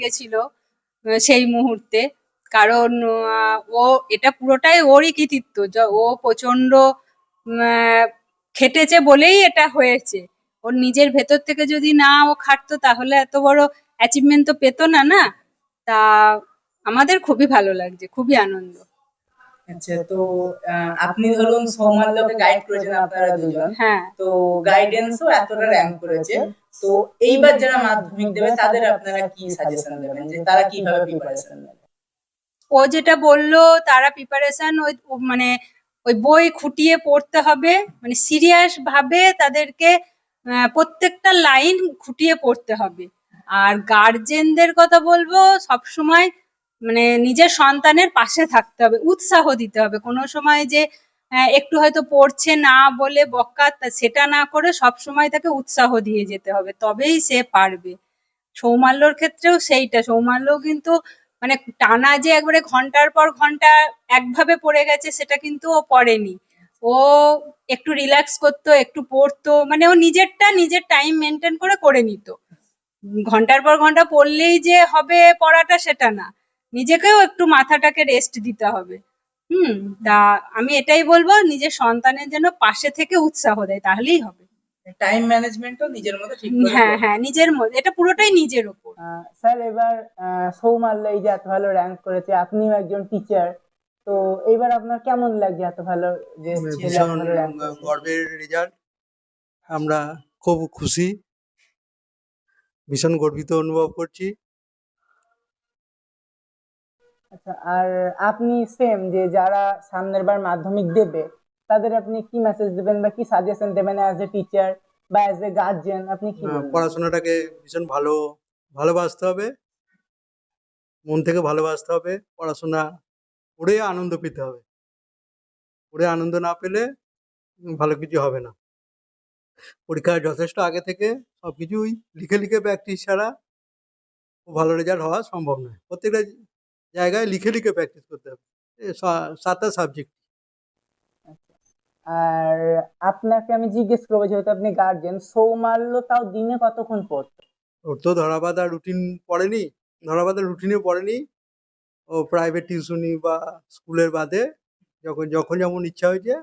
গেছিল সেই মুহূর্তে। কারণ ও এটা পুরোটাই ওরই কৃতিত্ব। ও প্রচন্ড খেটেছে বলেই এটা হয়েছে। ওর নিজের ভেতর থেকে যদি না ও খাটতো তাহলে এত বড় অ্যাচিভমেন্ট তো পেতো না, না? তা আমাদের খুবই ভালো লাগছে, খুবই আনন্দ। আচ্ছা, তো আপনি ধরুন সৌমাল্যকে গাইড করেছেন আপনারা দুজন, হ্যাঁ। তো গাইডেন্সও এতটা র্যাঙ্ক করেছে, তো এইবার যারা মাধ্যমিক দেবে তাদের আপনারা কি সাজেশন দেবেন যে তারা কিভাবে প্রিপারেশন নেবে? ও যেটা বললো তারা প্রিপারেশন মানে ওই বই খুঁটিয়ে পড়তে হবে, মানে সিরিয়াস ভাবে তাদেরকে প্রত্যেকটা লাইন খুঁটিয়ে পড়তে হবে। আর গার্জেনদের কথা বলবো, সবসময় মানে নিজের সন্তানের পাশে থাকতে হবে, উৎসাহ দিতে হবে। কোনো সময় যে একটু হয়তো পড়ছে না বলে বকা, সেটা না করে সবসময় তাকে উৎসাহ দিয়ে যেতে হবে, তবেই সে পারবে। সৌমাল্যর ক্ষেত্রেও সেইটা। সৌমাল্য কিন্তু মানে টানা যে একবারে ঘন্টার পর ঘন্টা একভাবে পড়ে গেছে সেটা কিন্তু ও পড়েনি। ও একটু রিল্যাক্স করতো, একটু পড়তো, মানে ও নিজেরটা নিজের টাইম মেনটেন করে করে নিত। ঘন্টার পর ঘন্টা পড়লেই যে হবে পড়াটা সেটা না, নিজেকেও একটু মাথাটাকে রেস্ট দিতে হবে। তা আমি এটাই বলবো, নিজের সন্তানের জন্য পাশে থেকে উৎসাহ দেয়, তাহলেই হবে। টাইম ম্যানেজমেন্টও নিজের মতো ঠিক করে হ্যাঁ হ্যাঁ, নিজের মধ্যে, এটা পুরোটাই নিজের উপর। স্যার, এবার সৌমাল্য এই যে এত ভালো র্যাঙ্ক করেছে, আপনিও একজন টিচার, তো এইবার আপনার কেমন লাগছে এত ভালো যে ভীষণ গর্বের রেজাল্ট, আমরা খুব খুশি, ভীষণ গর্বিত অনুভব করছি। আচ্ছা, আর আপনি সেম যে যারা সামনের বার মাধ্যমিক দেবে তাদের আপনি কি মেসেজ দেবেন বা কি সাজেশন দেবেন অ্যাজ এ টিচার বা অ্যাজ এ গার্জিয়ান, আপনি কি বলবেন? পড়াশোনাটাকে ভীষণ ভালোবাসতে হবে, মন থেকে ভালোবাসতে হবে। পড়াশোনা পড়ে আনন্দ পেতে হবে, পড়ে আনন্দ না পেলে ভালো কিছু হবে না। পরীক্ষার যথেষ্ট আগে থেকে সবকিছুই লিখে লিখে প্র্যাকটিস ছাড়া ভালো রেজাল্ট হওয়া সম্ভব নয়। প্রত্যেকটা জায়গায় লিখে লিখে প্র্যাকটিস করতে হবে, 7টা সাবজেক্ট। আর আপনাকে আমি জিজ্ঞেস করবো, যেহেতু আপনি গার্জেন, সৌমাল্য তাও দিনে কতক্ষণ পড়তো? ওর তো ধরাবাঁধা রুটিন পড়েনি, ধরাবাঁধা রুটিনে পড়েনি। ও প্রাইভেট টিউশনি বা স্কুলের বাদে যখন যখন যেমন ইচ্ছা হয়েছে